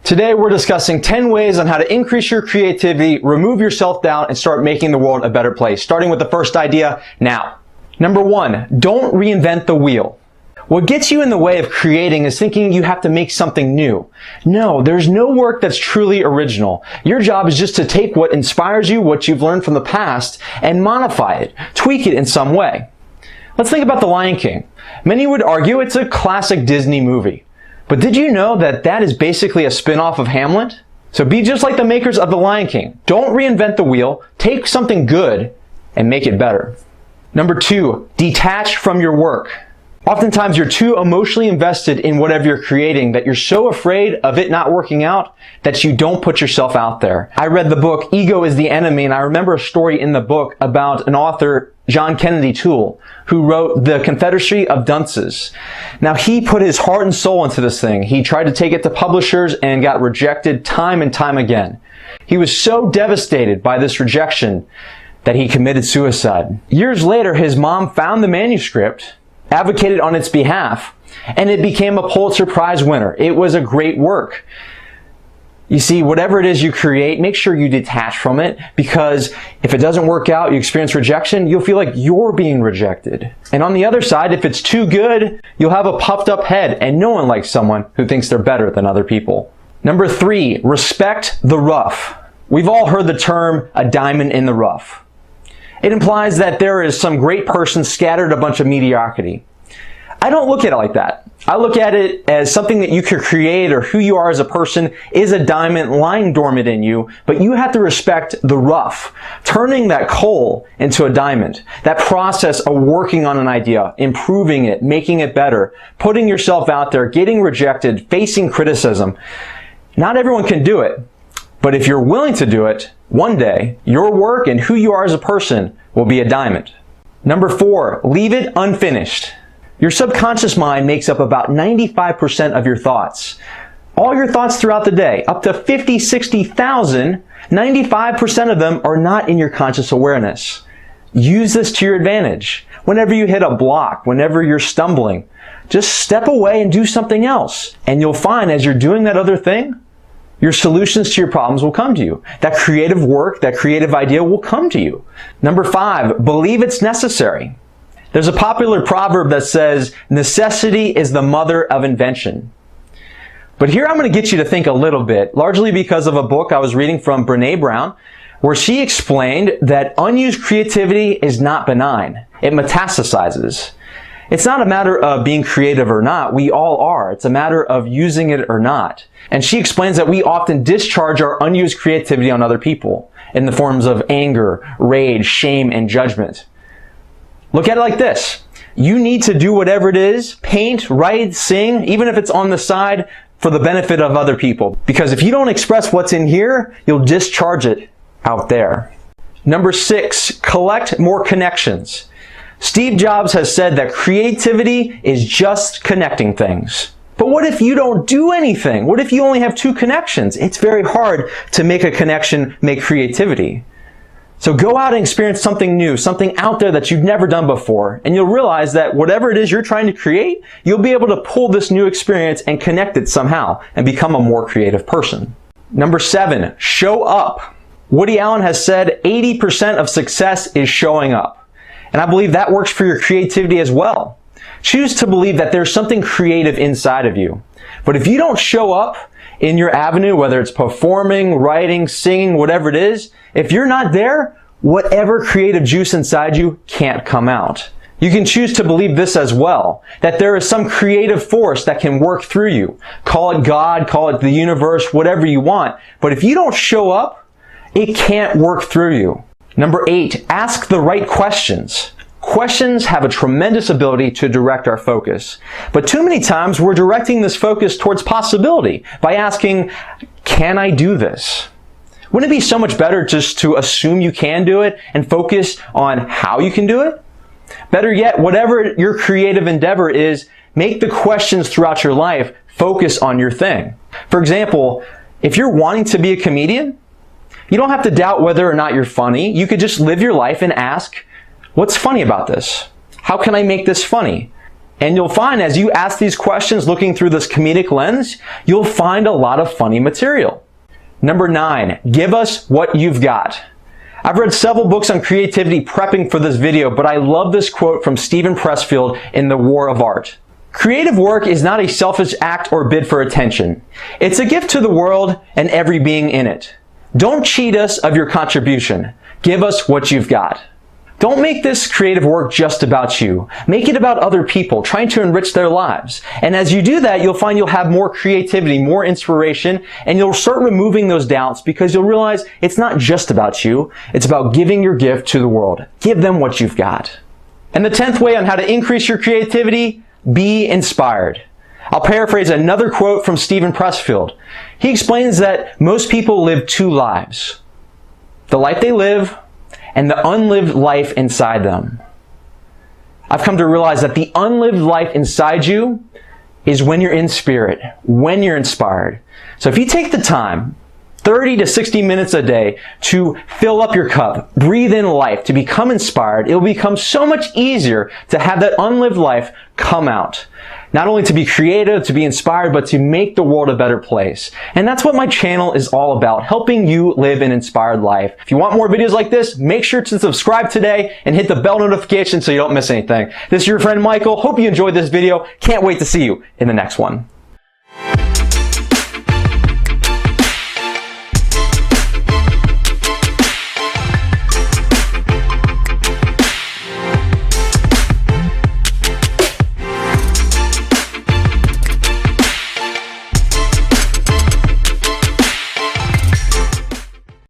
Today we're discussing 10 ways on how to increase your creativity, remove your self-doubt, and start making the world a better place. Starting with the first idea now. Number 1, don't reinvent the wheel. What gets you in the way of creating is thinking you have to make something new. No, there's no work that's truly original. Your job is just to take what inspires you, what you've learned from the past, and modify it, tweak it in some way. Let's think about The Lion King. Many would argue it's a classic Disney movie. But did you know that that is basically a spin-off of Hamlet? So be just like the makers of The Lion King. Don't reinvent the wheel. Take something good and make it better. Number 2, detach from your work. Oftentimes you're too emotionally invested in whatever you're creating that you're so afraid of it not working out that you don't put yourself out there. I read the book Ego is the Enemy, and I remember a story in the book about an author, John Kennedy Toole, who wrote The Confederacy of Dunces. Now he put his heart and soul into this thing. He tried to take it to publishers and got rejected time and time again. He was so devastated by this rejection that he committed suicide. Years later, his mom found the manuscript, advocated on its behalf, and it became a Pulitzer Prize winner. It was a great work. You see, whatever it is you create, make sure you detach from it, because if it doesn't work out, you experience rejection, you'll feel like you're being rejected. And on the other side, if it's too good, you'll have a puffed up head, and no one likes someone who thinks they're better than other people. Number 3, respect the rough. We've all heard the term a diamond in the rough. It implies that there is some great person scattered a bunch of mediocrity. I don't look at it like that. I look at it as something that you could create, or who you are as a person is a diamond lying dormant in you, but you have to respect the rough, turning that coal into a diamond. That process of working on an idea, improving it, making it better, putting yourself out there, getting rejected, facing criticism. Not everyone can do it, but if you're willing to do it, one day your work and who you are as a person will be a diamond. Number 4, leave it unfinished. Your subconscious mind makes up about 95% of your thoughts. All your thoughts throughout the day, up to 50, 60,000, 95% of them are not in your conscious awareness. Use this to your advantage. Whenever you hit a block, whenever you're stumbling, just step away and do something else. And you'll find as you're doing that other thing, your solutions to your problems will come to you. That creative work, that creative idea will come to you. Number 5, believe it's necessary. There's a popular proverb that says, necessity is the mother of invention. But here I'm going to get you to think a little bit, largely because of a book I was reading from Brene Brown, where she explained that unused creativity is not benign. It metastasizes. It's not a matter of being creative or not. We all are. It's a matter of using it or not. And she explains that we often discharge our unused creativity on other people in the forms of anger, rage, shame, and judgment. Look at it like this. You need to do whatever it is, paint, write, sing, even if it's on the side, for the benefit of other people. Because if you don't express what's in here, you'll discharge it out there. Number 6, collect more connections. Steve Jobs has said that creativity is just connecting things. But what if you don't do anything? What if you only have 2 connections? It's very hard to make a connection, make creativity. So go out and experience something new, something out there that you've never done before, and you'll realize that whatever it is you're trying to create, you'll be able to pull this new experience and connect it somehow and become a more creative person. Number 7, show up. Woody Allen has said 80% of success is showing up. And I believe that works for your creativity as well. Choose to believe that there's something creative inside of you. But if you don't show up in your avenue, whether it's performing, writing, singing, whatever it is, if you're not there, whatever creative juice inside you can't come out. You can choose to believe this as well, that there is some creative force that can work through you. Call it God, call it the universe, whatever you want. But if you don't show up, it can't work through you. Number 8, ask the right questions. Questions have a tremendous ability to direct our focus. But too many times we're directing this focus towards possibility by asking, can I do this? Wouldn't it be so much better just to assume you can do it and focus on how you can do it? Better yet, whatever your creative endeavor is, make the questions throughout your life focus on your thing. For example, if you're wanting to be a comedian, you don't have to doubt whether or not you're funny. You could just live your life and ask, what's funny about this? How can I make this funny? And you'll find as you ask these questions looking through this comedic lens, you'll find a lot of funny material. Number 9, give us what you've got. I've read several books on creativity prepping for this video, but I love this quote from Steven Pressfield in The War of Art. Creative work is not a selfish act or bid for attention. It's a gift to the world and every being in it. Don't cheat us of your contribution. Give us what you've got. Don't make this creative work just about you. Make it about other people, trying to enrich their lives. And as you do that, you'll find you'll have more creativity, more inspiration, and you'll start removing those doubts because you'll realize it's not just about you. It's about giving your gift to the world. Give them what you've got. And the 10th way on how to increase your creativity, be inspired. I'll paraphrase another quote from Steven Pressfield. He explains that most people live 2 lives. The life they live and the unlived life inside them. I've come to realize that the unlived life inside you is when you're in spirit, when you're inspired. So if you take the time, 30 to 60 minutes a day, to fill up your cup, breathe in life, to become inspired, it will become so much easier to have that unlived life come out. Not only to be creative, to be inspired, but to make the world a better place. And that's what my channel is all about, helping you live an inspired life. If you want more videos like this, make sure to subscribe today and hit the bell notification so you don't miss anything. This is your friend Michael. Hope you enjoyed this video. Can't wait to see you in the next one.